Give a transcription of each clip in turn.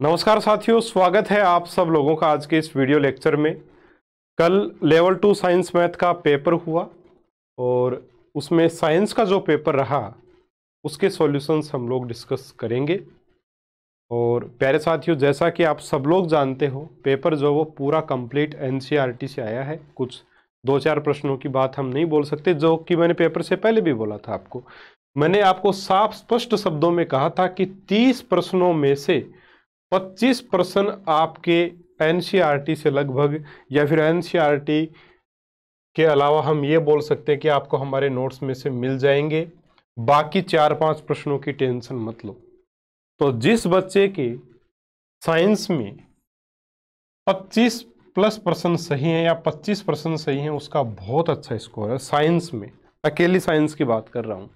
नमस्कार साथियों, स्वागत है आप सब लोगों का आज के इस वीडियो लेक्चर में। कल लेवल 2 साइंस मैथ का पेपर हुआ और उसमें साइंस का जो पेपर रहा उसके सॉल्यूशंस हम लोग डिस्कस करेंगे। और प्यारे साथियों, जैसा कि आप सब लोग जानते हो, पेपर जो वो पूरा कंप्लीट एनसीईआरटी से आया है। कुछ 2-4 प्रश्नों की बात हम नहीं बोल सकते, जो कि मैंने पेपर से पहले भी बोला था आपको। मैंने आपको साफ स्पष्ट शब्दों में कहा था कि 30 प्रश्नों में से 25 प्रश्न आपके एनसीईआरटी से लगभग, या फिर एनसीईआरटी के अलावा हम ये बोल सकते हैं कि आपको हमारे नोट्स में से मिल जाएंगे। बाकी 4-5 प्रश्नों की टेंशन मत लो। तो जिस बच्चे के साइंस में 25 प्लस प्रश्न सही हैं या 25 प्रश्न सही हैं, उसका बहुत अच्छा स्कोर है साइंस में। अकेली साइंस की बात कर रहा हूं।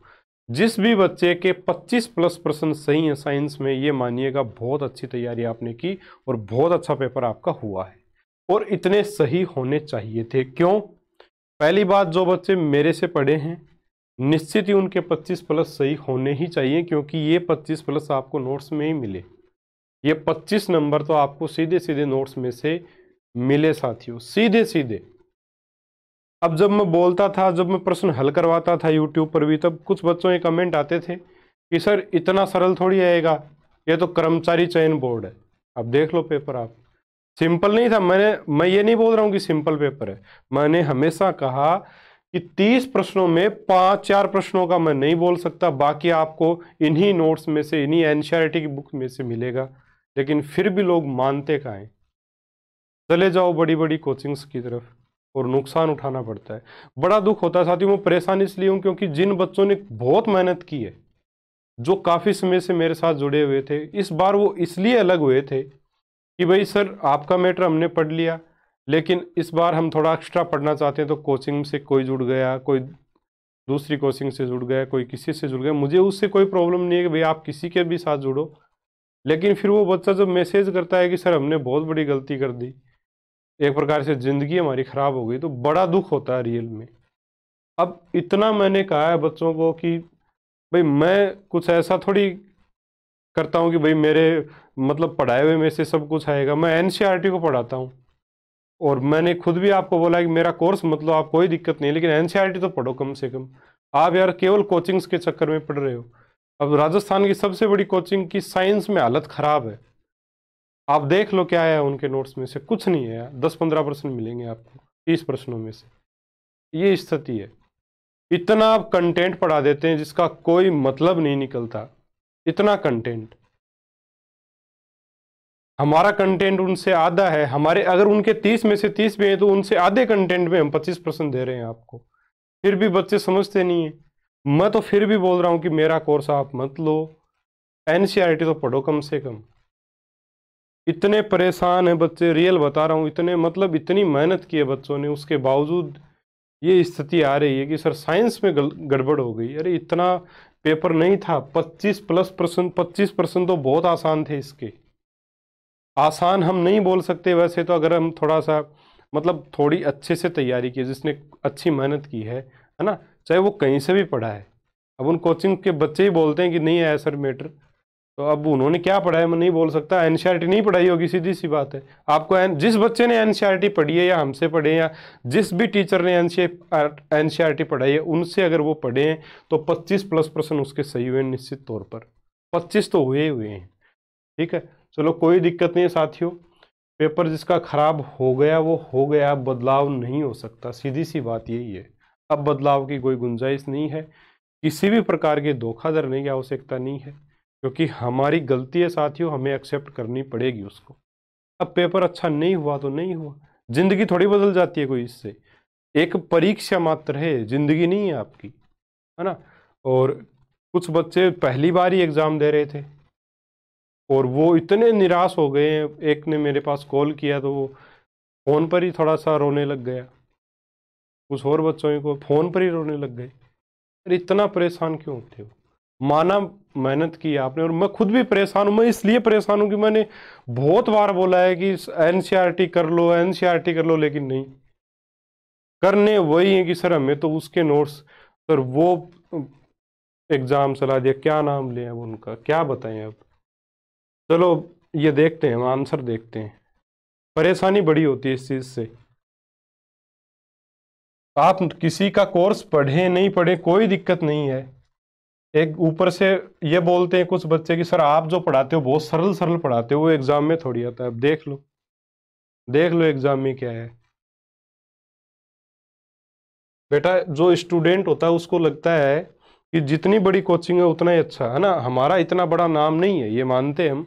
जिस भी बच्चे के 25 प्लस प्रश्न सही हैं साइंस में, ये मानिएगा बहुत अच्छी तैयारी आपने की और बहुत अच्छा पेपर आपका हुआ है। और इतने सही होने चाहिए थे। क्यों? पहली बात, जो बच्चे मेरे से पढ़े हैं निश्चित ही उनके 25 प्लस सही होने ही चाहिए, क्योंकि ये 25 प्लस आपको नोट्स में ही मिले। ये 25 नंबर तो आपको सीधे सीधे नोट्स में से मिले साथियों, सीधे सीधे। अब जब मैं बोलता था, जब मैं प्रश्न हल करवाता था यूट्यूब पर भी, तब कुछ बच्चों के कमेंट आते थे कि सर इतना सरल थोड़ी आएगा, ये तो कर्मचारी चयन बोर्ड है। अब देख लो पेपर आप, सिंपल नहीं था। मैं ये नहीं बोल रहा हूँ कि सिंपल पेपर है। मैंने हमेशा कहा कि 30 प्रश्नों में 5-4 प्रश्नों का मैं नहीं बोल सकता, बाकी आपको इन्हीं नोट्स में से, इन्हीं एनसीईआरटी की बुक में से मिलेगा। लेकिन फिर भी लोग मानते कहाँ हैं। चले जाओ बड़ी बड़ी कोचिंग्स की तरफ और नुकसान उठाना पड़ता है। बड़ा दुख होता है साथियों। मैं परेशान इसलिए हूँ क्योंकि जिन बच्चों ने बहुत मेहनत की है, जो काफ़ी समय से मेरे साथ जुड़े हुए थे, इस बार वो इसलिए अलग हुए थे कि भाई सर आपका मैटर हमने पढ़ लिया, लेकिन इस बार हम थोड़ा एक्स्ट्रा पढ़ना चाहते हैं। तो कोचिंग से कोई जुड़ गया, कोई दूसरी कोचिंग से जुड़ गया, कोई किसी से जुड़ गया। मुझे उससे कोई प्रॉब्लम नहीं है कि भाई आप किसी के भी साथ जुड़ो, लेकिन फिर वो बच्चा जब मैसेज करता है कि सर हमने बहुत बड़ी गलती कर दी, एक प्रकार से जिंदगी हमारी खराब हो गई, तो बड़ा दुख होता है रियल में। अब इतना मैंने कहा है बच्चों को कि भाई मैं कुछ ऐसा थोड़ी करता हूँ कि भाई मेरे मतलब पढ़ाए हुए में से सब कुछ आएगा। मैं एनसीईआरटी को पढ़ाता हूँ और मैंने खुद भी आपको बोला कि मेरा कोर्स मतलब आप कोई दिक्कत नहीं है, लेकिन एनसीईआरटी तो पढ़ो कम से कम। आप यार केवल कोचिंग्स के चक्कर में पढ़ रहे हो। अब राजस्थान की सबसे बड़ी कोचिंग की साइंस में हालत खराब है। आप देख लो क्या है उनके नोट्स में से, कुछ नहीं है यार। 10-15 प्रश्न मिलेंगे आपको 30 प्रश्नों में से। ये स्थिति है। इतना आप कंटेंट पढ़ा देते हैं जिसका कोई मतलब नहीं निकलता। इतना कंटेंट, हमारा कंटेंट उनसे आधा है। हमारे अगर उनके 30 में से 30 भी हैं, तो उनसे आधे कंटेंट में हम 25% दे रहे हैं आपको। फिर भी बच्चे समझते नहीं है। मैं तो फिर भी बोल रहा हूं कि मेरा कोर्स आप मत लो, एनसीईआरटी तो पढ़ो कम से कम। इतने परेशान है बच्चे, रियल बता रहा हूँ। इतने मतलब इतनी मेहनत की है बच्चों ने, उसके बावजूद ये स्थिति आ रही है कि सर साइंस में गड़बड़ हो गई। अरे इतना पेपर नहीं था। 25 प्लस प्रश्न, 25% तो बहुत आसान थे इसके। आसान हम नहीं बोल सकते वैसे तो, अगर हम थोड़ा सा मतलब थोड़ी अच्छे से तैयारी की, जिसने अच्छी मेहनत की है ना, चाहे वो कहीं से भी पढ़ा है। अब उन कोचिंग के बच्चे ही बोलते हैं कि नहीं आया सर मैटर, तो अब उन्होंने क्या पढ़ा है मैं नहीं बोल सकता। एनसीईआरटी नहीं पढ़ाई होगी, सीधी सी बात है। आपको जिस बच्चे ने एनसीईआरटी पढ़ी है या हमसे पढ़े या जिस भी टीचर ने एनसीईआरटी पढ़ाई है, उनसे अगर वो पढ़े हैं तो 25 प्लस प्रश्न उसके सही हुए निश्चित तौर पर। 25 तो हुए हैं। ठीक है, चलो कोई दिक्कत नहीं है साथियों। पेपर जिसका खराब हो गया वो हो गया, अब बदलाव नहीं हो सकता। सीधी सी बात यही है। अब बदलाव की कोई गुंजाइश नहीं है। किसी भी प्रकार के धोखाधड़ी की आवश्यकता नहीं है, क्योंकि हमारी गलती है साथियों, हमें एक्सेप्ट करनी पड़ेगी उसको। अब पेपर अच्छा नहीं हुआ तो नहीं हुआ, जिंदगी थोड़ी बदल जाती है कोई इससे। एक परीक्षा मात्र है, जिंदगी नहीं है आपकी, है ना। और कुछ बच्चे पहली बार ही एग्जाम दे रहे थे और वो इतने निराश हो गए हैं। एक ने मेरे पास कॉल किया तो वो फोन पर ही थोड़ा सा रोने लग गया। कुछ और बच्चों को फोन पर ही रोने लग गए। अरे इतना परेशान क्यों होते हो? माना मेहनत की आपने, और मैं खुद भी परेशान हूं। मैं इसलिए परेशान हूं कि मैंने बहुत बार बोला है कि एनसीईआरटी कर लो, एनसीईआरटी कर लो, लेकिन नहीं करने वही है कि सर हमें तो उसके नोट्स, सर वो एग्जाम चला दिया, क्या नाम लें अब उनका, क्या बताएं अब। चलो ये देखते हैं, हम आंसर देखते हैं। परेशानी बड़ी होती है इस चीज से। आप किसी का कोर्स पढ़े नहीं पढ़े कोई दिक्कत नहीं है, एक ऊपर से ये बोलते हैं कुछ बच्चे कि सर आप जो पढ़ाते हो बहुत सरल सरल पढ़ाते हो, वो एग्जाम में थोड़ी आता है। अब देख लो एग्जाम में क्या है। बेटा जो स्टूडेंट होता है उसको लगता है कि जितनी बड़ी कोचिंग है उतना ही अच्छा है ना, हमारा इतना बड़ा नाम नहीं है ये मानते हैं हम,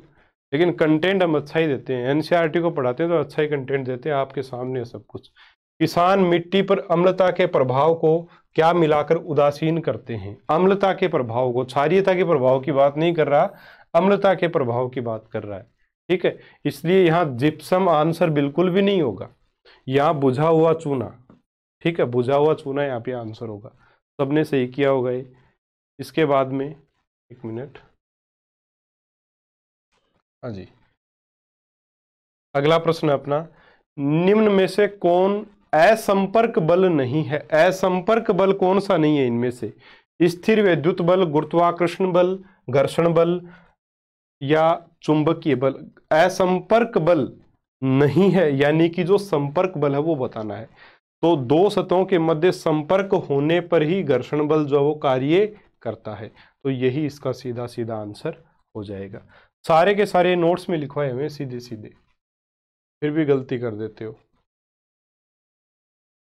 लेकिन कंटेंट हम अच्छा ही देते हैं। एनसीईआरटी को पढ़ाते हैं तो अच्छा ही कंटेंट देते हैं, आपके सामने है सब कुछ। किसान मिट्टी पर अम्लता के प्रभाव को क्या मिलाकर उदासीन करते हैं? अम्लता के प्रभाव को, क्षारीयता के प्रभाव की बात नहीं कर रहा, अम्लता के प्रभाव की बात कर रहा है। ठीक है, इसलिए यहाँ जिप्सम आंसर बिल्कुल भी नहीं होगा, यहाँ बुझा हुआ चूना। ठीक है, बुझा हुआ चूना यहाँ पे आंसर होगा। सबने सही किया होगा ये। इसके बाद में एक मिनट, हाँ जी, अगला प्रश्न है अपना, निम्न में से कौन असंपर्क बल नहीं है? असंपर्क बल कौन सा नहीं है इनमें से? स्थिर विद्युत बल, गुरुत्वाकर्षण बल, घर्षण बल या चुंबकीय बल? असंपर्क बल नहीं है, यानी कि जो संपर्क बल है वो बताना है। तो दो सतहों के मध्य संपर्क होने पर ही घर्षण बल जो वो कार्य करता है। तो यही इसका सीधा सीधा आंसर हो जाएगा। सारे के सारे नोट्स में लिखवाए हुए सीधे सीधे, फिर भी गलती कर देते हो।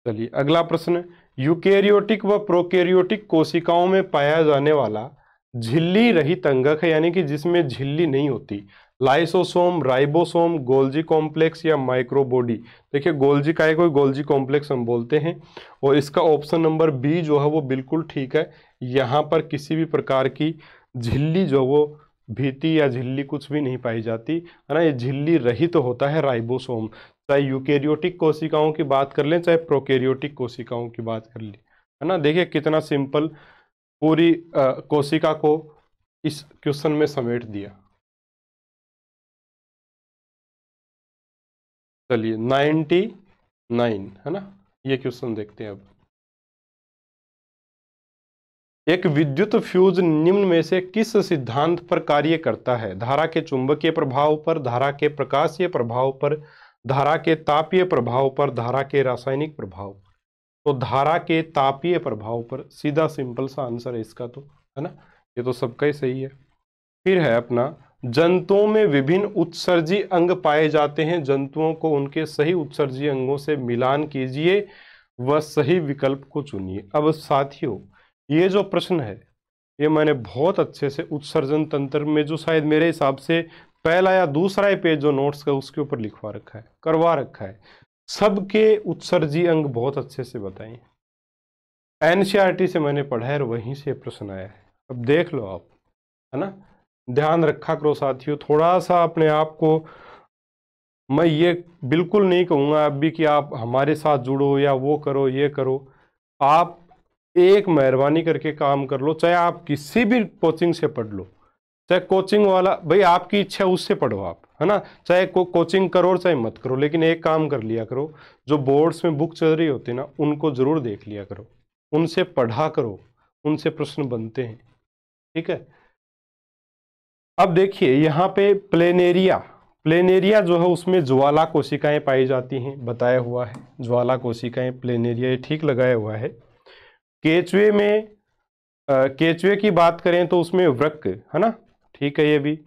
चलिए अगला प्रश्न, यूकेरियोटिक व प्रोकैरियोटिक कोशिकाओं में पाया जाने वाला झिल्ली रहित अंगक है, यानी कि जिसमें झिल्ली नहीं होती, लाइसोसोम, राइबोसोम, गोल्जी कॉम्प्लेक्स या माइक्रोबॉडी? देखिए गोल्जी काय को गोल्जी कॉम्प्लेक्स हम बोलते हैं, और इसका ऑप्शन नंबर बी जो है वो बिल्कुल ठीक है। यहाँ पर किसी भी प्रकार की झिल्ली जो वो भीति या झिल्ली कुछ भी नहीं पाई जाती है ना, ये झिल्ली रहित तो होता है राइबोसोम। चाहे यूकेरियोटिक कोशिकाओं की बात कर लें चाहे प्रोकैरियोटिक कोशिकाओं की बात कर लें, है ना। देखिए कितना सिंपल पूरी कोशिका को इस क्वेश्चन में समेट दिया। चलिए 99 है ना, ये क्वेश्चन देखते हैं अब। एक विद्युत फ्यूज निम्न में से किस सिद्धांत पर कार्य करता है? धारा के चुंबकीय प्रभाव पर, धारा के प्रकाशीय प्रभाव पर, धारा के तापीय प्रभाव पर, धारा के रासायनिक प्रभाव पर? तो धारा के तापीय प्रभाव पर, सीधा सिंपल सा आंसर है इसका तो, है ना, ये तो सबका ही सही है। फिर है अपना, जंतुओं में विभिन्न उत्सर्जी अंग पाए जाते हैं, जंतुओं को उनके सही उत्सर्जी अंगों से मिलान कीजिए व सही विकल्प को चुनिए। अब साथियों ये जो प्रश्न है ये मैंने बहुत अच्छे से उत्सर्जन तंत्र में जो शायद मेरे हिसाब से पहला या दूसरा ही पेज जो नोट्स का उसके ऊपर लिखवा रखा है, करवा रखा है, सबके उत्सर्जी अंग बहुत अच्छे से बताए। एनसीईआरटी से मैंने पढ़ा है और वहीं से प्रश्न आया है। अब देख लो आप, है ना, ध्यान रखा करो साथियों, थोड़ा सा अपने आप को, मैं ये बिल्कुल नहीं कहूँगा अभी कि आप हमारे साथ जुड़ो या वो करो ये करो, आप एक मेहरबानी करके काम कर लो, चाहे आप किसी भी कोचिंग से पढ़ लो, चाहे कोचिंग वाला भाई आपकी इच्छा उससे पढ़ो आप, है ना, चाहे कोचिंग करो और चाहे मत करो, लेकिन एक काम कर लिया करो, जो बोर्ड्स में बुक चल रही होती है ना उनको जरूर देख लिया करो, उनसे पढ़ा करो, उनसे प्रश्न बनते हैं। ठीक है, अब देखिए यहाँ पे प्लेनेरिया, प्लेनेरिया जो है उसमें ज्वाला कोशिकाएं पाई जाती हैं, बताया हुआ है ज्वाला कोशिकाएं प्लेनेरिया, ये ठीक लगाया हुआ है। केचुए में केचुए की बात करें तो उसमें वृक्क, है ना, ठीक है ये भी।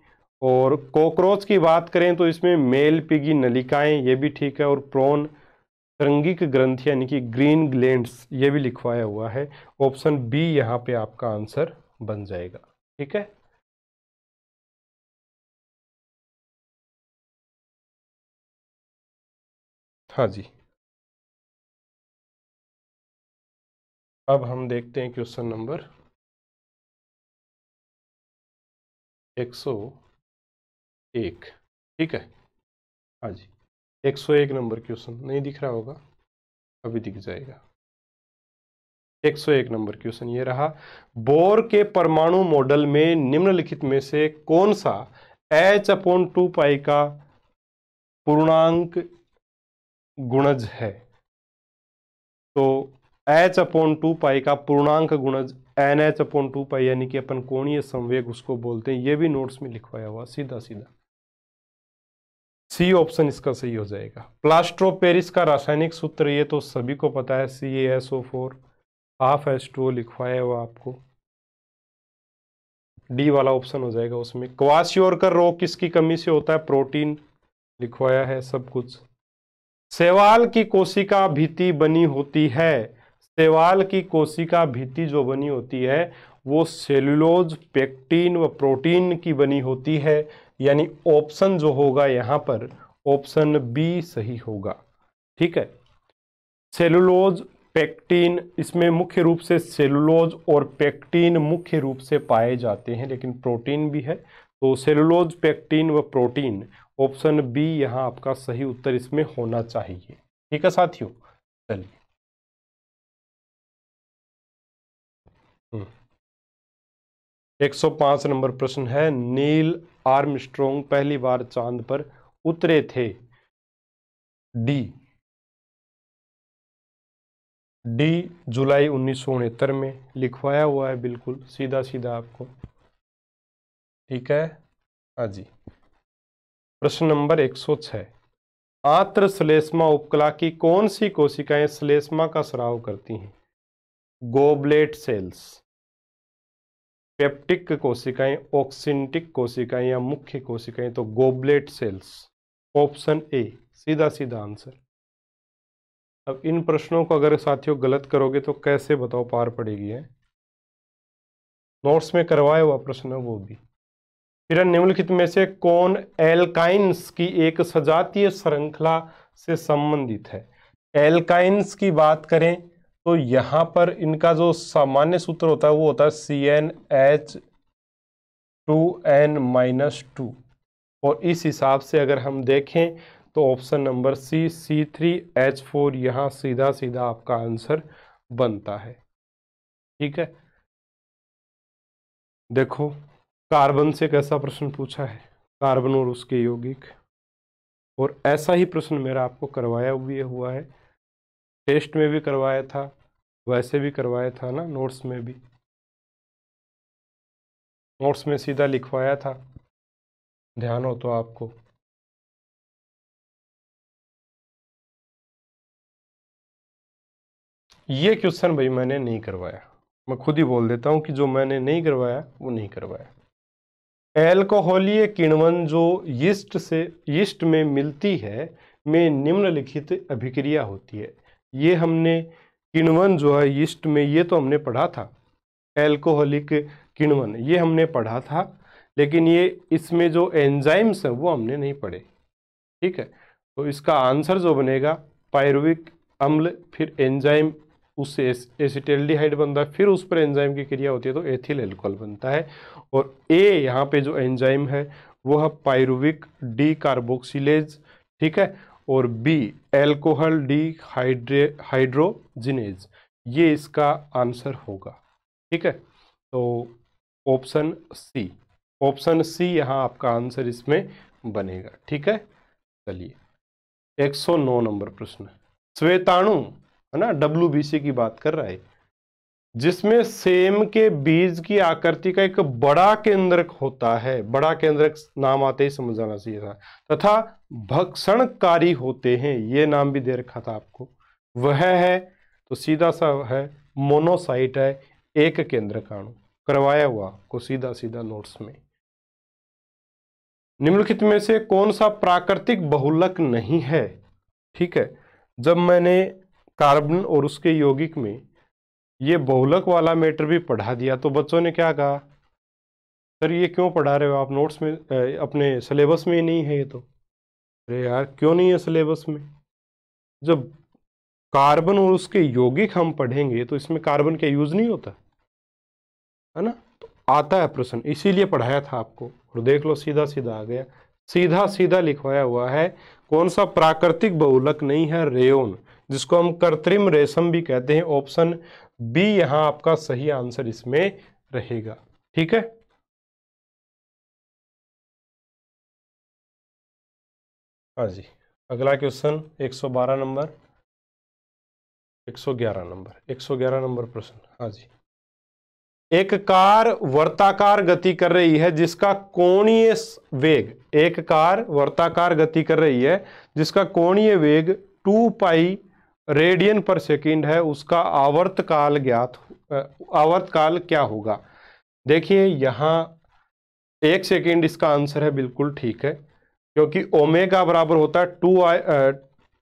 और कॉकरोच की बात करें तो इसमें मेल पिगी नलिकाएं, ये भी ठीक है। और प्रोन तरंगिक ग्रंथि यानी कि ग्रीन ग्लैंड्स, ये भी लिखवाया हुआ है। ऑप्शन बी यहाँ पे आपका आंसर बन जाएगा। ठीक है, हाँ जी। अब हम देखते हैं क्वेश्चन नंबर 101। ठीक है, हाँ जी, 101 नंबर क्वेश्चन नहीं दिख रहा होगा, अभी दिख जाएगा। 101 नंबर क्वेश्चन ये रहा, बोर के परमाणु मॉडल में निम्नलिखित में से कौन सा H/2 का पूर्णांक गुणज है? तो H/2 का पूर्णांक गुणज NH/2 यानी कि अपन कोणीय संवेग उसको बोलते हैं, ये भी नोट्स में लिखवाया हुआ सीधा सीधा। सी ऑप्शन इसका सही हो जाएगा। प्लास्टर ऑफ पेरिस का रासायनिक सूत्र ये तो सभी को पता है, CaSO4 हाफ H2O लिखवाया हुआ आपको, डी वाला ऑप्शन हो जाएगा उसमें। क्वासियोरकर रोग किसकी कमी से होता है, प्रोटीन लिखवाया है सब कुछ। शैवाल की कोशिका भित्ति बनी होती है, शैवाल की कोशिका भित्ति जो बनी होती है वो सेलुलोज, पेक्टिन व प्रोटीन की बनी होती है, यानी ऑप्शन जो होगा यहां पर ऑप्शन बी सही होगा। ठीक है, सेलुलोज, पेक्टिन, इसमें मुख्य रूप से सेलुलोज और पेक्टिन मुख्य रूप से पाए जाते हैं, लेकिन प्रोटीन भी है, तो सेलुलोज, पेक्टिन व प्रोटीन, ऑप्शन बी यहां आपका सही उत्तर इसमें होना चाहिए। ठीक है साथियों, चलिए 105 नंबर प्रश्न है, नील आर्मस्ट्रॉन्ग पहली बार चांद पर उतरे थे, डी जुलाई 1969 में लिखवाया हुआ है, बिल्कुल सीधा सीधा आपको। ठीक है, हाँ जी। प्रश्न नंबर 106, आंत्र श्लेष्मा उपकला की कौन सी कोशिकाएं श्लेष्मा का स्राव करती हैं, गोबलेट सेल्स, पेप्टिक कोशिकाएं, ऑक्सिंटिक कोशिकाएं या मुख्य कोशिकाएं, तो गोबलेट सेल्स, ऑप्शन ए सीधा सीधा आंसर। अब इन प्रश्नों को अगर साथियों गलत करोगे तो कैसे बताओ पार पड़ेगी है, नोट्स में करवाया हुआ प्रश्न है वो भी। फिर निम्नलिखित में से कौन एल्काइंस की एक सजातीय श्रृंखला से संबंधित है, एल्काइंस की बात करें तो यहां पर इनका जो सामान्य सूत्र होता है वो होता है CnH2n-2, और इस हिसाब से अगर हम देखें तो ऑप्शन नंबर सी C3H4 यहां सीधा सीधा आपका आंसर बनता है। ठीक है, देखो कार्बन से कैसा प्रश्न पूछा है, कार्बन और उसके यौगिक, और ऐसा ही प्रश्न मेरा आपको करवाया हुआ है, टेस्ट में भी करवाया था, वैसे भी करवाया था ना, नोट्स में भी, नोट्स में सीधा लिखवाया था, ध्यान हो तो आपको। ये क्वेश्चन भाई मैंने नहीं करवाया, मैं खुद ही बोल देता हूं कि जो मैंने नहीं करवाया वो नहीं करवाया। एल्कोहलीय किण्वन जो यीस्ट में मिलती है, में निम्नलिखित अभिक्रिया होती है, ये हमने किण्वन जो है यीस्ट में, ये तो हमने पढ़ा था, एल्कोहलिक किण्वन ये हमने पढ़ा था, लेकिन ये इसमें जो एंजाइम्स है वो हमने नहीं पढ़े। ठीक है, तो इसका आंसर जो बनेगा पायरुविक अम्ल, फिर एंजाइम, उससे एसिटाल्डिहाइड बनता है, फिर उस पर एंजाइम की क्रिया होती है तो एथिल अल्कोहल बनता है, और ए यहाँ पे जो एंजाइम है वो है पायरुविक डी कार्बोक्सिलेज। ठीक है, और बी एल्कोहल डी हाइड्रोजिनेज, ये इसका आंसर होगा। ठीक है, तो ऑप्शन सी, ऑप्शन सी यहाँ आपका आंसर इसमें बनेगा। ठीक है, चलिए 109 नंबर प्रश्न, श्वेताणु है ना, WBC की बात कर रहा है, जिसमें सेम के बीज की आकृति का एक बड़ा केंद्रक होता है, बड़ा केंद्रक नाम आते ही समझ आना चाहिए था, तथा भक्षणकारी होते हैं, ये नाम भी दे रखा था आपको, वह है, तो सीधा सा है मोनोसाइट है, एक केंद्रकाणु, करवाया हुआ को सीधा सीधा नोट्स में। निम्नलिखित में से कौन सा प्राकृतिक बहुलक नहीं है। ठीक है, जब मैंने कार्बन और उसके यौगिक में ये बहुलक वाला मैटर भी पढ़ा दिया तो बच्चों ने क्या कहा, सर ये क्यों पढ़ा रहे हो आप, नोट्स में अपने सिलेबस में ही नहीं है ये तो। अरे यार क्यों नहीं है सिलेबस में, जब कार्बन और उसके यौगिक हम पढ़ेंगे तो इसमें कार्बन का यूज नहीं होता है ना, तो आता है प्रश्न, इसीलिए पढ़ाया था आपको, और देख लो सीधा सीधा आ गया, सीधा सीधा लिखवाया हुआ है। कौन सा प्राकृतिक बहुलक नहीं है, रेयोन, जिसको हम कृत्रिम रेशम भी कहते हैं, ऑप्शन बी यहां आपका सही आंसर इसमें रहेगा। ठीक है, हाँ जी, अगला क्वेश्चन 112 नंबर, 111 नंबर, 111 नंबर प्रश्न, हाँ जी। एक कार वर्ताकार गति कर रही है जिसका कोणीय वेग, एक कार वर्ताकार गति कर रही है जिसका कोणीय वेग 2 पाई रेडियन पर सेकंड है, उसका आवर्तकाल आवर्तकाल क्या होगा। देखिए यहाँ 1 सेकंड इसका आंसर है, बिल्कुल ठीक है, क्योंकि ओमेगा बराबर होता है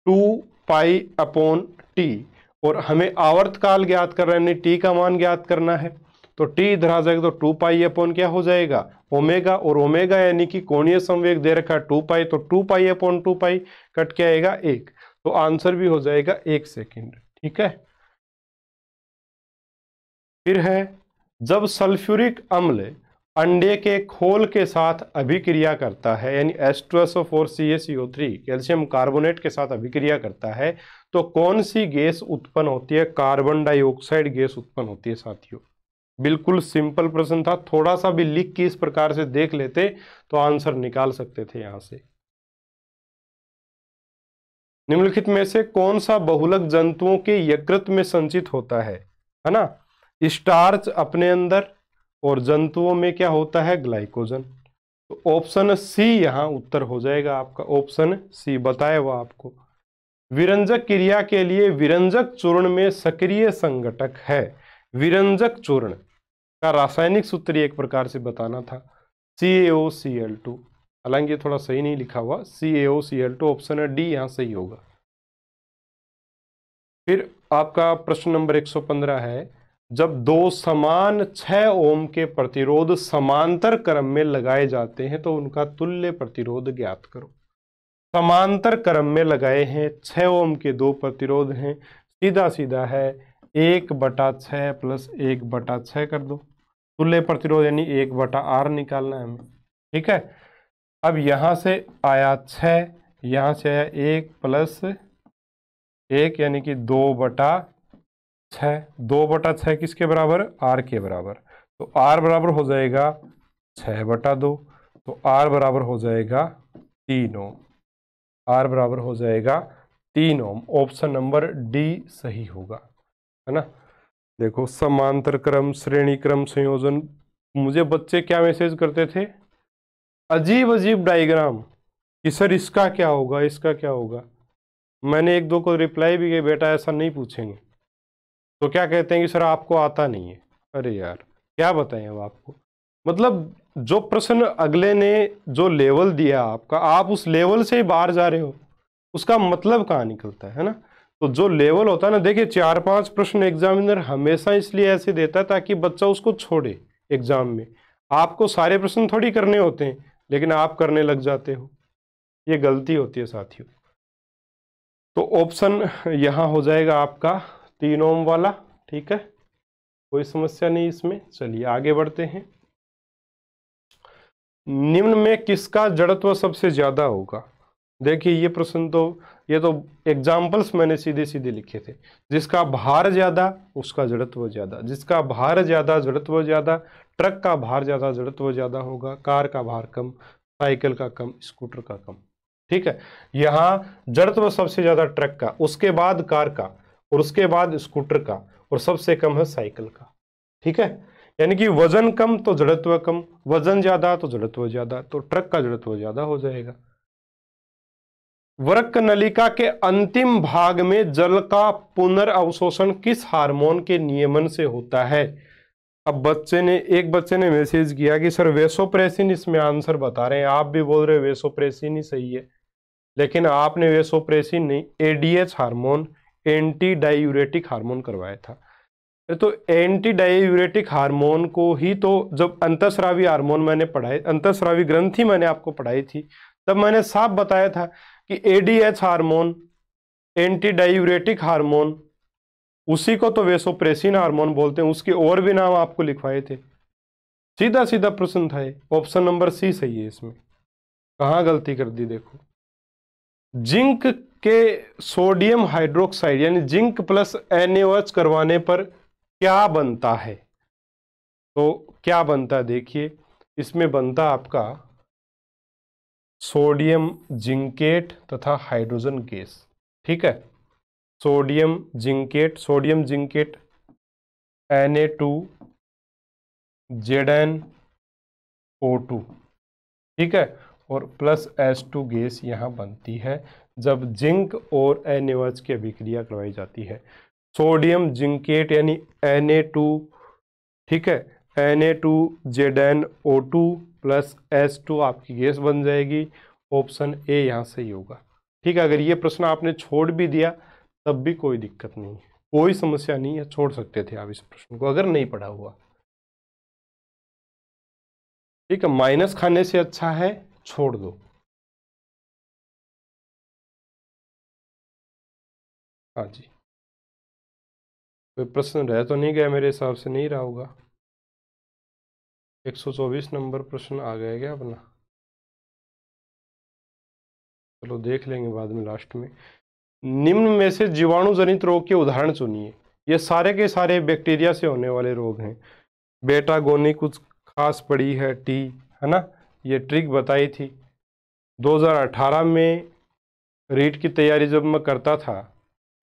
2 पाई अपॉन टी, और हमें आवर्तकाल ज्ञात करना है, टी का मान ज्ञात करना है, तो टी इधर आ जाएगा तो 2 पाई अपॉन क्या हो जाएगा, ओमेगा, और ओमेगा यानी कि कोणीय संवेग दे रखा है 2 पाई, तो 2 पाई अपॉन 2 पाई कट के आएगा 1, तो आंसर भी हो जाएगा 1 सेकंड। ठीक है। फिर है, जब सल्फ्यूरिक अम्ल अंडे के खोल के साथ अभिक्रिया करता है, यानी H2SO4 CaCO3 कैल्शियम कार्बोनेट के साथ अभिक्रिया करता है, तो कौन सी गैस उत्पन्न होती है, कार्बन डाइऑक्साइड गैस उत्पन्न होती है साथियों। बिल्कुल सिंपल प्रश्न था, थोड़ा सा भी लिख के इस प्रकार से देख लेते तो आंसर निकाल सकते थे यहां से। निम्नलिखित में से कौन सा बहुलक जंतुओं के यकृत में संचित होता है ना, स्टार्च अपने अंदर, और जंतुओं में क्या होता है, ग्लाइकोजन। तो ऑप्शन सी यहां उत्तर हो जाएगा आपका, ऑप्शन सी बताया हुआ आपको। विरंजक क्रिया के लिए विरंजक चूर्ण में सक्रिय संघटक है, विरंजक चूर्ण का रासायनिक सूत्र एक प्रकार से बताना था, CaOCl2, हालांकि थोड़ा सही नहीं लिखा हुआ, CaOCl2 ऑप्शन है डी यहां सही होगा। फिर आपका प्रश्न नंबर 115 है, जब दो समान 6 ओम के प्रतिरोध समांतर क्रम में लगाए जाते हैं तो उनका तुल्य प्रतिरोध ज्ञात करो। समांतर क्रम में लगाए हैं, 6 ओम के 2 प्रतिरोध हैं, सीधा सीधा है 1/6 प्लस 1/6 कर दो, तुल्य प्रतिरोध यानी 1/R निकालना है हमें। ठीक है। अब यहां से आया 6, यहां से आया 1 प्लस 1 यानी कि 2/6, 2/6 किसके बराबर, R के बराबर, तो R बराबर हो जाएगा 6/2, तो R बराबर हो जाएगा 3 ओम, R बराबर हो जाएगा 3 ओम, ऑप्शन नंबर डी सही होगा, है ना। देखो समांतर क्रम, श्रेणी क्रम, संयोजन, मुझे बच्चे क्या मैसेज करते थे, अजीब अजीब डायग्राम कि सर इसका क्या होगा, इसका क्या होगा। मैंने 1-2 को रिप्लाई भी किया, बेटा ऐसा नहीं पूछेंगे, तो क्या कहते हैं कि सर आपको आता नहीं है। अरे यार क्या बताएं अब आपको, मतलब जो प्रश्न अगले ने जो लेवल दिया आपका, आप उस लेवल से ही बाहर जा रहे हो, उसका मतलब कहाँ निकलता है ना। तो जो लेवल होता है ना, देखिए 4-5 प्रश्न एग्जामिनर हमेशा इसलिए ऐसे देता है ताकि बच्चा उसको छोड़े एग्जाम में। आपको सारे प्रश्न थोड़ी करने होते हैं, लेकिन आप करने लग जाते हो, ये गलती होती है साथियों। तो ऑप्शन यहाँ हो जाएगा आपका 3 ओम वाला। ठीक है, कोई समस्या नहीं इसमें। चलिए आगे बढ़ते हैं। निम्न में किसका जड़त्व सबसे ज्यादा होगा। देखिए ये प्रश्न तो, ये तो एग्जाम्पल्स मैंने सीधे सीधे लिखे थे। जिसका भार ज्यादा उसका जड़त्व ज्यादा, जिसका भार ज्यादा जड़त्व ज्यादा, ट्रक का भार ज्यादा जड़त्व ज्यादा होगा, कार का भार कम, साइकिल का कम, स्कूटर का कम। ठीक है, यहाँ जड़त्व सबसे ज्यादा ट्रक का, उसके बाद कार का, और उसके बाद स्कूटर का, और सबसे कम है साइकिल का। ठीक है, यानी कि वजन कम तो जड़त्व कम, वजन ज्यादा तो जड़त्व ज्यादा, तो ट्रक का जड़त्व ज्यादा हो जाएगा। वृक्क नलिका के अंतिम भाग में जल का पुनर्अवशोषण किस हार्मोन के नियमन से होता है। अब एक बच्चे ने मैसेज किया कि सर वेसोप्रेसिन इसमें आंसर बता रहे हैं, आप भी बोल रहे हो वेसोप्रेसिन ही सही है, लेकिन आपने वेसोप्रेसिन नहीं, ADH hormone, anti diuretic hormone करवाया था। तो एंटी डायूरेटिक हार्मोन को ही तो, जब अंतःस्रावी हार्मोन मैंने पढ़ाई, अंतःस्रावी ग्रंथि मैंने आपको पढ़ाई थी, तब मैंने साफ बताया था कि ADH hormone, anti diuretic hormone, उसी को तो वेसोप्रेसिन हार्मोन बोलते हैं, उसके और भी नाम आपको लिखवाए थे। सीधा सीधा प्रश्न था, ऑप्शन नंबर सी सही है इसमें। कहाँ गलती कर दी देखो। जिंक के सोडियम हाइड्रोक्साइड यानी जिंक प्लस NaOH करवाने पर क्या बनता है। तो क्या बनता है देखिए, इसमें बनता आपका सोडियम जिंकेट तथा हाइड्रोजन गैस। ठीक है, सोडियम जिंकेट Na2 ZnO2, ठीक है, और प्लस H2 गैस यहाँ बनती है जब जिंक और NaOH की अभिक्रिया करवाई जाती है। सोडियम जिंकेट यानी Na2, ठीक है, Na2ZnO2 प्लस H2 आपकी गैस बन जाएगी। ऑप्शन ए यहाँ सही होगा। ठीक है, अगर ये प्रश्न आपने छोड़ भी दिया तब भी कोई दिक्कत नहीं है, कोई समस्या नहीं है, छोड़ सकते थे आप इस प्रश्न को अगर नहीं पढ़ा हुआ। ठीक है, माइनस खाने से अच्छा है छोड़ दो। हाँ जी, कोई प्रश्न रह तो नहीं गया, मेरे हिसाब से नहीं रहा होगा। 124 नंबर प्रश्न आ गया क्या अपना? चलो देख लेंगे बाद में लास्ट में। निम्न में से जीवाणु जनित रोग के उदाहरण चुनिए। ये सारे के सारे बैक्टीरिया से होने वाले रोग हैं। बेटा गोनी कुछ खास पड़ी है टी, है ना, ये ट्रिक बताई थी 2018 में। रीट की तैयारी जब मैं करता था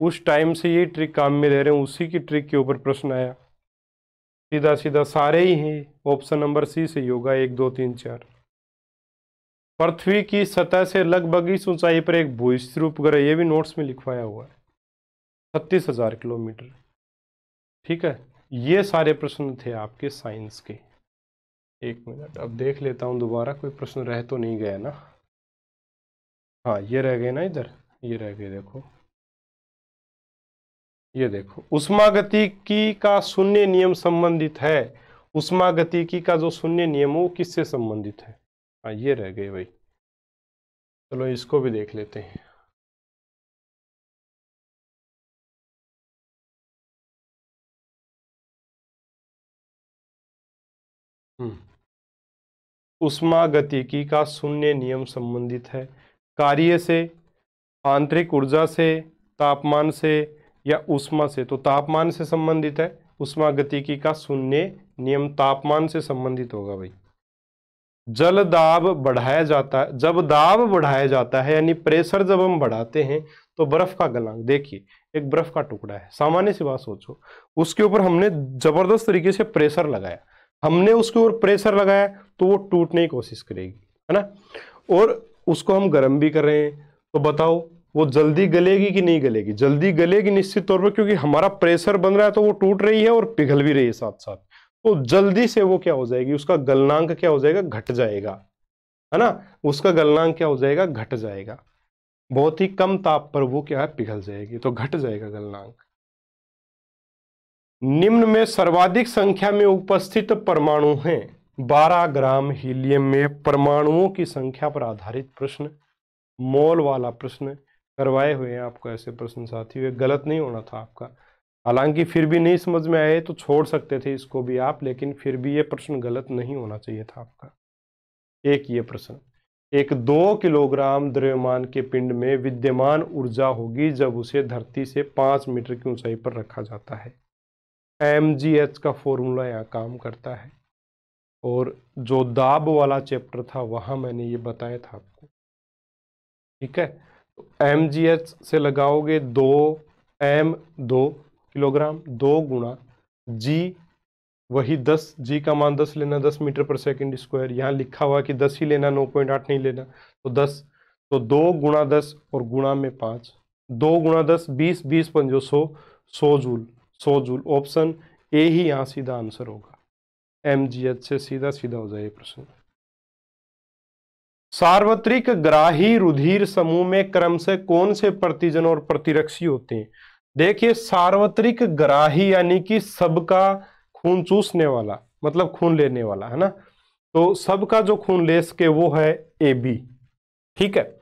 उस टाइम से ये ट्रिक काम में ले रहे हैं, उसी की ट्रिक के ऊपर प्रश्न आया। सीधा सीधा सारे ही हैं, ऑप्शन नंबर सी से होगा 1 2 3 4। पृथ्वी की सतह से लगभग इस ऊंचाई पर एक भूस्थिर उपग्रह, ये भी नोट्स में लिखवाया हुआ है, 36,000 किलोमीटर। ठीक है, ये सारे प्रश्न थे आपके साइंस के। एक मिनट, अब देख लेता हूं दोबारा कोई प्रश्न रह तो नहीं गया ना। हाँ, ये रह गए ना, इधर ये रह गए, देखो ये देखो, उष्मागतिकी का शून्य नियम संबंधित है। उष्मागतिकी का जो शून्य नियम वो किससे संबंधित है? हाँ, ये रह गए भाई। चलो इसको भी देख लेते हैं। उष्मागतिकी का शून्य नियम संबंधित है कार्य से, आंतरिक ऊर्जा से, तापमान से या ऊष्मा से। तो तापमान से संबंधित है। उष्मागतिकी का शून्य नियम तापमान से संबंधित होगा भाई। जल दाब बढ़ाया जाता है, जब दाब बढ़ाया जाता है यानी प्रेशर जब हम बढ़ाते हैं तो बर्फ का गलनांक, देखिए एक बर्फ का टुकड़ा है, सामान्य सी बात सोचो, उसके ऊपर हमने जबरदस्त तरीके से प्रेशर लगाया, हमने उसके ऊपर प्रेशर लगाया तो वो टूटने की कोशिश करेगी, है ना, और उसको हम गर्म भी कर रहे हैं, तो बताओ वो जल्दी गलेगी कि नहीं गलेगी? जल्दी गलेगी निश्चित तौर पर, क्योंकि हमारा प्रेशर बन रहा है तो वो टूट रही है और पिघल भी रही है साथ साथ, तो जल्दी से वो क्या हो जाएगी, उसका गलनांक क्या हो जाएगा, घट जाएगा, है ना, उसका गलनांक क्या हो जाएगा, घट जाएगा। बहुत ही कम ताप पर वो क्या है, पिघल जाएगी, तो घट जाएगा गलनांक। निम्न में सर्वाधिक संख्या में उपस्थित परमाणु हैं। 12 ग्राम हीलियम में परमाणुओं की संख्या पर आधारित प्रश्न, मोल वाला प्रश्न करवाए हुए हैं आपको ऐसे प्रश्न साथियों, गलत नहीं होना था आपका। हालांकि फिर भी नहीं समझ में आए तो छोड़ सकते थे इसको भी आप, लेकिन फिर भी ये प्रश्न गलत नहीं होना चाहिए था आपका। एक ये प्रश्न, एक 2 किलोग्राम द्रव्यमान के पिंड में विद्यमान ऊर्जा होगी जब उसे धरती से 5 मीटर की ऊंचाई पर रखा जाता है। mgh का फॉर्मूला यहाँ काम करता है, और जो दाब वाला चैप्टर था वहां मैंने ये बताया था आपको। ठीक है, तो mgh से लगाओगे 2 किलोग्राम, 2 गुणा g, वही 10, g का मान 10 लेना, 10 मीटर पर सेकंड स्क्वायर, यहाँ लिखा हुआ कि 10 ही लेना, 9.8 नहीं लेना, तो 10, तो 2 गुणा 10 और गुणा में 5, 2 गुणा 10 20, 20 पंजो 100, 100 जूल, 100 जूल। ऑप्शन ए ही यहाँ सीधा आंसर होगा, mgh से सीधा सीधा हो जाए प्रश्न। सार्वत्रिक ग्राही रुधिर समूह में क्रमशः कौन से प्रतिजन और प्रतिरक्षी होते हैं? देखिए, सार्वत्रिक ग्राही यानी कि सबका खून चूसने वाला, मतलब खून लेने वाला, है ना, तो सबका जो खून ले सके वो है AB। ठीक है,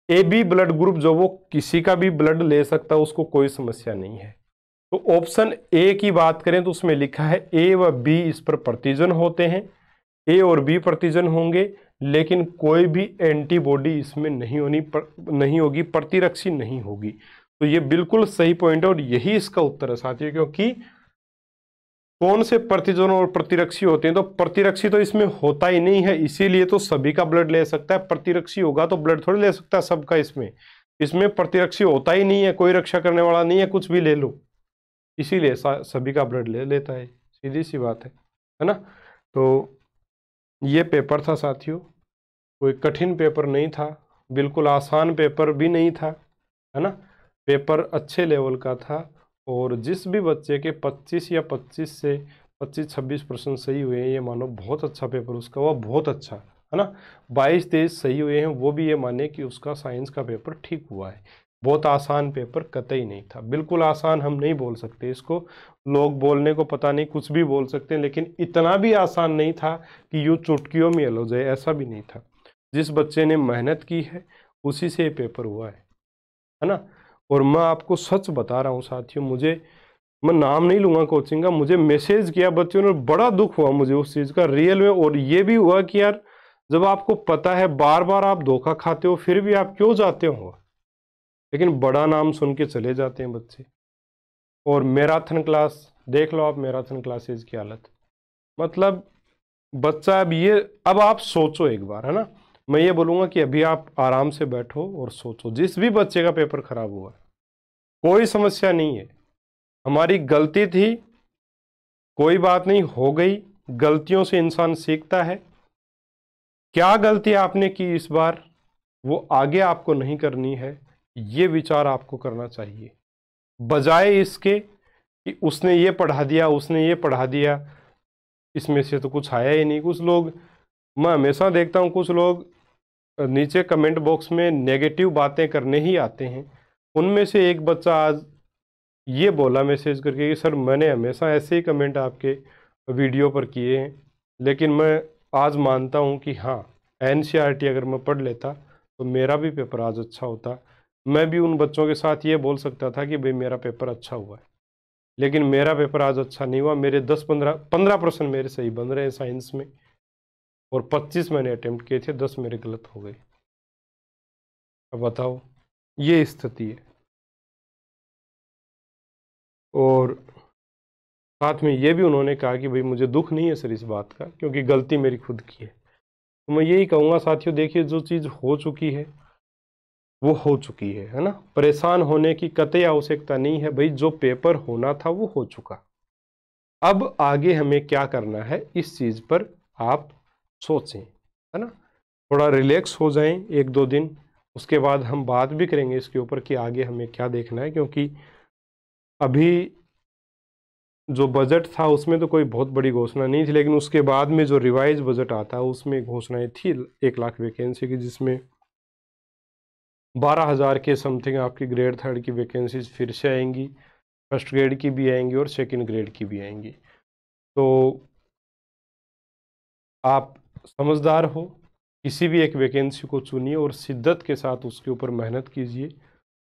AB ब्लड ग्रुप जो वो किसी का भी ब्लड ले सकता है, उसको कोई समस्या नहीं है। तो ऑप्शन ए की बात करें तो उसमें लिखा है A व B इस पर प्रतिजन होते हैं, A और B प्रतिजन होंगे, लेकिन कोई भी एंटीबॉडी इसमें नहीं होगी, प्रतिरक्षी नहीं होगी। तो ये बिल्कुल सही पॉइंट है और यही इसका उत्तर है साथियों, क्योंकि कौन से प्रतिजन और प्रतिरक्षी होते हैं, तो प्रतिरक्षी तो इसमें होता ही नहीं है, इसीलिए तो सभी का ब्लड ले सकता है। प्रतिरक्षी होगा तो ब्लड थोड़ी ले सकता है सबका, इसमें प्रतिरक्षी होता ही नहीं है, कोई रक्षा करने वाला नहीं है, कुछ भी ले लो, इसीलिए सभी का ब्लड ले लेता है, सीधी सी बात है ना। तो ये पेपर था साथियों, कोई कठिन पेपर नहीं था, बिल्कुल आसान पेपर भी नहीं था, है ना। पेपर अच्छे लेवल का था और जिस भी बच्चे के 25 या 25 से 25-26% सही हुए हैं, ये मानो बहुत अच्छा पेपर उसका हुआ, बहुत अच्छा, है ना। 22-23 सही हुए हैं, वो भी ये माने कि उसका साइंस का पेपर ठीक हुआ है। बहुत आसान पेपर कतई नहीं था, बिल्कुल आसान हम नहीं बोल सकते इसको, लोग बोलने को पता नहीं कुछ भी बोल सकते हैं, लेकिन इतना भी आसान नहीं था कि यूँ चुटकियों में हल हो जाए, ऐसा भी नहीं था। जिस बच्चे ने मेहनत की है उसी से ये पेपर हुआ है ना। और मैं आपको सच बता रहा हूँ साथियों, मैं नाम नहीं लूंगा कोचिंग का, मुझे मैसेज किया बच्चों ने, बड़ा दुख हुआ मुझे उस चीज़ का रियल में। और ये भी हुआ कि यार, जब आपको पता है बार बार आप धोखा खाते हो, फिर भी आप क्यों जाते हो, लेकिन बड़ा नाम सुन के चले जाते हैं बच्चे। और मैराथन क्लास देख लो आप, मैराथन क्लासेज की हालत, मतलब बच्चा अब आप सोचो एक बार, है ना। मैं ये बोलूंगा कि अभी आप आराम से बैठो और सोचो, जिस भी बच्चे का पेपर खराब हुआ, कोई समस्या नहीं है, हमारी गलती थी, कोई बात नहीं, हो गई। गलतियों से इंसान सीखता है। क्या गलती आपने की इस बार, वो आगे आपको नहीं करनी है, ये विचार आपको करना चाहिए, बजाय इसके कि उसने ये पढ़ा दिया, उसने ये पढ़ा दिया, इसमें से तो कुछ आया ही नहीं। कुछ लोग, मैं हमेशा देखता हूँ, कुछ लोग नीचे कमेंट बॉक्स में नेगेटिव बातें करने ही आते हैं। उनमें से एक बच्चा आज ये बोला मैसेज करके कि सर, मैंने हमेशा ऐसे ही कमेंट आपके वीडियो पर किए हैं, लेकिन मैं आज मानता हूँ कि हाँ, एनसीईआरटी अगर मैं पढ़ लेता तो मेरा भी पेपर आज अच्छा होता। मैं भी उन बच्चों के साथ ये बोल सकता था कि भाई मेरा पेपर अच्छा हुआ है, लेकिन मेरा पेपर आज अच्छा नहीं हुआ। मेरे 10-15% मेरे सही बन रहे हैं साइंस में, और 25 मैंने अटेम्प्ट किए थे, 10 मेरे गलत हो गए। अब बताओ, ये स्थिति है। और साथ में ये भी उन्होंने कहा कि भाई मुझे दुख नहीं है सर इस बात का, क्योंकि गलती मेरी खुद की है। तो मैं यही कहूँगा साथियों, देखिए, जो चीज़ हो चुकी है वो हो चुकी है ना। परेशान होने की कतई आवश्यकता नहीं है भाई, जो पेपर होना था वो हो चुका। अब आगे हमें क्या करना है इस चीज़ पर आप सोचें, है ना। थोड़ा रिलैक्स हो जाएं 1-2 दिन, उसके बाद हम बात भी करेंगे इसके ऊपर कि आगे हमें क्या देखना है। क्योंकि अभी जो बजट था उसमें तो कोई बहुत बड़ी घोषणा नहीं थी, लेकिन उसके बाद में जो रिवाइज बजट आता है उसमें घोषणाएं थी 1 लाख वैकेंसी की, जिसमें 12,000 के समथिंग आपकी ग्रेड 3 की वैकेंसीज फिर से आएंगी, फर्स्ट ग्रेड की भी आएंगी और सेकंड ग्रेड की भी आएंगी। तो आप समझदार हो, किसी भी एक वैकेंसी को चुनिए और शिद्दत के साथ उसके ऊपर मेहनत कीजिए,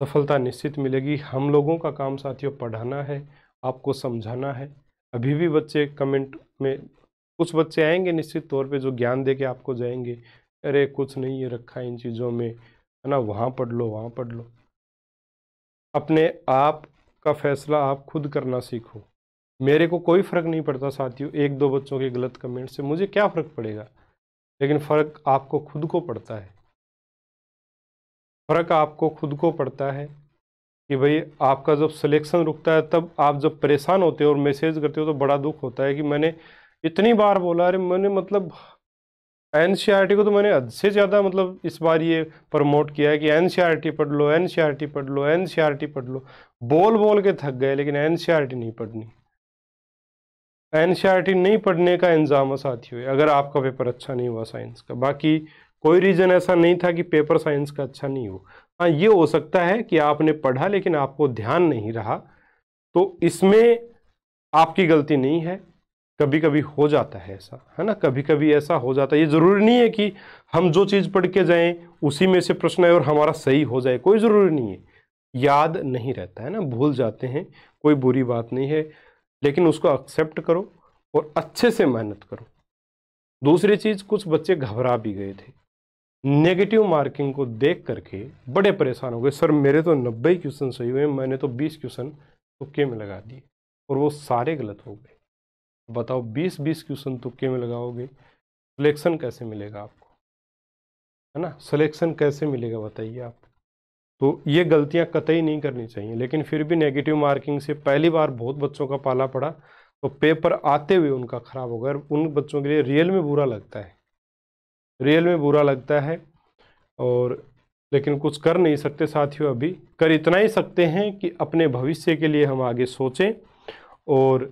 सफलता निश्चित मिलेगी। हम लोगों का काम साथियों पढ़ाना है, आपको समझाना है। अभी भी बच्चे कमेंट में, कुछ बच्चे आएंगे निश्चित तौर पे जो ज्ञान दे के आपको जाएंगे, अरे कुछ नहीं ये रखा है इन चीज़ों में, है ना, वहाँ पढ़ लो वहाँ पढ़ लो। अपने आप का फैसला आप खुद करना सीखो। मेरे को कोई फ़र्क नहीं पड़ता साथियों 1-2 बच्चों के गलत कमेंट से, मुझे क्या फ़र्क पड़ेगा, लेकिन फ़र्क आपको खुद को पड़ता है। फ़र्क आपको खुद को पड़ता है कि भाई आपका जब सिलेक्शन रुकता है, तब आप जब परेशान होते हो और मैसेज करते हो तो बड़ा दुख होता है कि मैंने इतनी बार बोला, अरे मैंने मतलब एनसीईआरटी को तो मैंने हद से ज़्यादा मतलब इस बार ये प्रमोट किया है कि एनसीईआरटी पढ़ लो, एनसीईआरटी पढ़ लो, एनसीईआरटी पढ़ लो, बोल बोल के थक गए, लेकिन एनसीईआरटी नहीं पढ़नी। एनसीईआरटी नहीं पढ़ने का इंजाम साथियों है अगर आपका पेपर अच्छा नहीं हुआ साइंस का। बाकी कोई रीज़न ऐसा नहीं था कि पेपर साइंस का अच्छा नहीं हो। हाँ, ये हो सकता है कि आपने पढ़ा लेकिन आपको ध्यान नहीं रहा, तो इसमें आपकी गलती नहीं है। कभी कभी हो जाता है ऐसा, है ना, कभी कभी ऐसा हो जाता है। ये ज़रूरी नहीं है कि हम जो चीज़ पढ़ के जाएं उसी में से प्रश्न आए और हमारा सही हो जाए, कोई ज़रूरी नहीं है। याद नहीं रहता है ना, भूल जाते हैं, कोई बुरी बात नहीं है, लेकिन उसको एक्सेप्ट करो और अच्छे से मेहनत करो। दूसरी चीज़, कुछ बच्चे घबरा भी गए थे, नेगेटिव मार्किंग को देख करके बड़े परेशान हो गए, सर मेरे तो 90 क्वेश्चन सही हुए, मैंने तो 20 क्वेश्चन तुक्के में लगा दिए और वो सारे गलत हो गए। बताओ, 20-20 क्वेश्चन तुक्के में लगाओगे, सिलेक्शन कैसे मिलेगा आपको, है ना, सिलेक्शन कैसे मिलेगा बताइए आप। तो ये गलतियां कतई नहीं करनी चाहिए। लेकिन फिर भी नेगेटिव मार्किंग से पहली बार बहुत बच्चों का पाला पड़ा, तो पेपर आते हुए उनका खराब होगा। उन बच्चों के लिए रियल में बुरा लगता है, रियल में बुरा लगता है। और लेकिन कुछ कर नहीं सकते साथियों। अभी कर इतना ही सकते हैं कि अपने भविष्य के लिए हम आगे सोचें और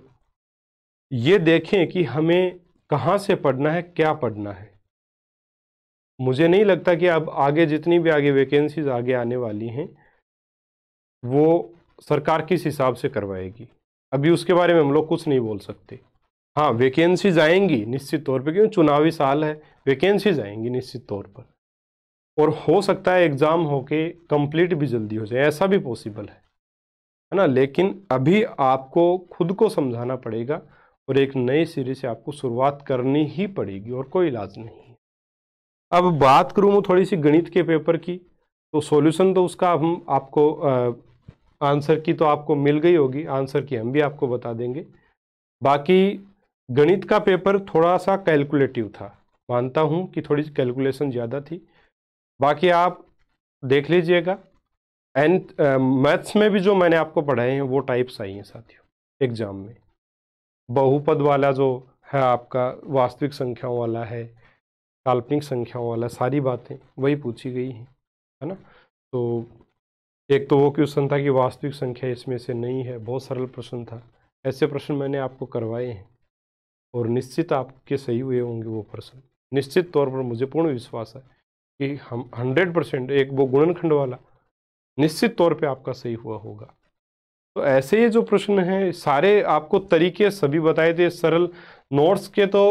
ये देखें कि हमें कहाँ से पढ़ना है, क्या पढ़ना है। मुझे नहीं लगता कि अब आगे जितनी भी आगे वैकेंसीज आगे आने वाली हैं वो सरकार किस हिसाब से करवाएगी, अभी उसके बारे में हम लोग कुछ नहीं बोल सकते। हाँ, वैकेंसीज आएंगी निश्चित तौर पे, क्योंकि चुनावी साल है, वैकेंसीज आएंगी निश्चित तौर पर। और हो सकता है एग्ज़ाम होके कंप्लीट भी जल्दी हो जाए, ऐसा भी पॉसिबल है ना। लेकिन अभी आपको खुद को समझाना पड़ेगा और एक नए सिरे से आपको शुरुआत करनी ही पड़ेगी और कोई इलाज नहीं है। अब बात करूँ मैं थोड़ी सी गणित के पेपर की, तो सॉल्यूशन तो उसका हम आपको आंसर की तो आपको मिल गई होगी, आंसर की हम भी आपको बता देंगे। बाकी गणित का पेपर थोड़ा सा कैलकुलेटिव था, मानता हूँ कि थोड़ी सी कैलकुलेशन ज़्यादा थी। बाकी आप देख लीजिएगा। एंड मैथ्स में भी जो मैंने आपको पढ़ाए हैं वो टाइप्स आई हैं साथियों एग्जाम में। बहुपद वाला जो है आपका, वास्तविक संख्याओं वाला है, काल्पनिक संख्याओं वाला, सारी बातें वही पूछी गई हैं, है ना। तो एक तो वो क्वेश्चन था कि वास्तविक संख्या इसमें से नहीं है, बहुत सरल प्रश्न था। ऐसे प्रश्न मैंने आपको करवाए हैं और निश्चित आपके सही हुए होंगे वो प्रश्न। निश्चित तौर पर मुझे पूर्ण विश्वास है कि हम 100%, एक वो गुणनखंड वाला निश्चित तौर पे आपका सही हुआ होगा। तो ऐसे ये जो प्रश्न हैं सारे आपको तरीके सभी बताए थे सरल। नोट्स के तो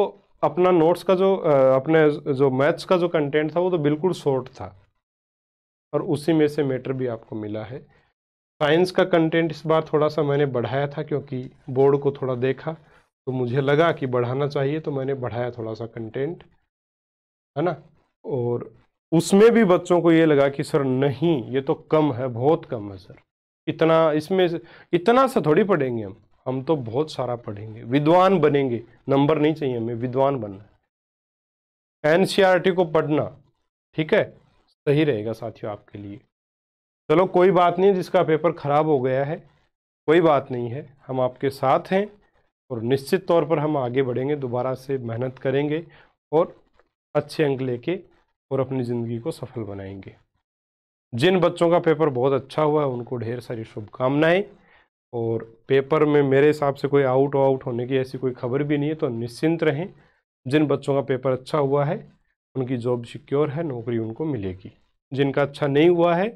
अपना नोट्स का जो अपने जो मैथ्स का जो कंटेंट था वो तो बिल्कुल शॉर्ट था और उसी में से मैटर भी आपको मिला है। साइंस का कंटेंट इस बार थोड़ा सा मैंने बढ़ाया था क्योंकि बोर्ड को थोड़ा देखा तो मुझे लगा कि बढ़ाना चाहिए, तो मैंने बढ़ाया थोड़ा सा कंटेंट, है ना। और उसमें भी बच्चों को ये लगा कि सर नहीं ये तो कम है, बहुत कम है सर, इतना इसमें इतना सा थोड़ी पढ़ेंगे हम तो बहुत सारा पढ़ेंगे, विद्वान बनेंगे। नंबर नहीं चाहिए हमें, विद्वान बनना है। एनसीईआरटी को पढ़ना, ठीक है, सही रहेगा साथियों आपके लिए। चलो कोई बात नहीं, जिसका पेपर खराब हो गया है कोई बात नहीं है, हम आपके साथ हैं और निश्चित तौर पर हम आगे बढ़ेंगे, दोबारा से मेहनत करेंगे और अच्छे अंक लेके और अपनी ज़िंदगी को सफल बनाएंगे। जिन बच्चों का पेपर बहुत अच्छा हुआ है उनको ढेर सारी शुभकामनाएं। और पेपर में मेरे हिसाब से कोई आउट होने की ऐसी कोई खबर भी नहीं है, तो निश्चिंत रहें। जिन बच्चों का पेपर अच्छा हुआ है उनकी जॉब सिक्योर है, नौकरी उनको मिलेगी। जिनका अच्छा नहीं हुआ है,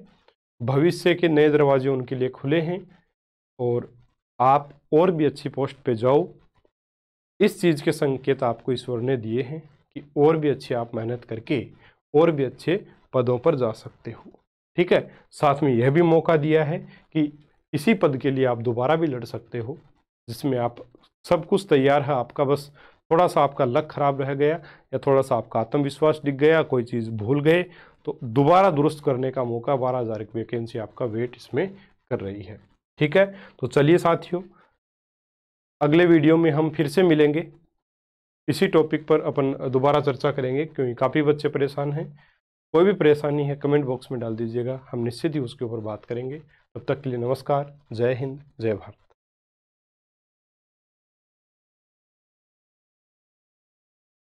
भविष्य के नए दरवाजे उनके लिए खुले हैं और आप और भी अच्छी पोस्ट पे जाओ। इस चीज़ के संकेत आपको ईश्वर ने दिए हैं कि और भी अच्छी आप मेहनत करके और भी अच्छे पदों पर जा सकते हो, ठीक है। साथ में यह भी मौका दिया है कि इसी पद के लिए आप दोबारा भी लड़ सकते हो, जिसमें आप सब कुछ तैयार है आपका, बस थोड़ा सा आपका लक खराब रह गया या थोड़ा सा आपका आत्मविश्वास दिख गया, कोई चीज़ भूल गए, तो दोबारा दुरुस्त करने का मौका 12,000 की वैकेंसी आपका वेट इसमें कर रही है, ठीक है। तो चलिए साथियों, अगले वीडियो में हम फिर से मिलेंगे, इसी टॉपिक पर अपन दोबारा चर्चा करेंगे, क्योंकि काफ़ी बच्चे परेशान हैं। कोई भी परेशानी है कमेंट बॉक्स में डाल दीजिएगा, हम निश्चित ही उसके ऊपर बात करेंगे। तब तक के लिए नमस्कार, जय हिंद, जय भारत।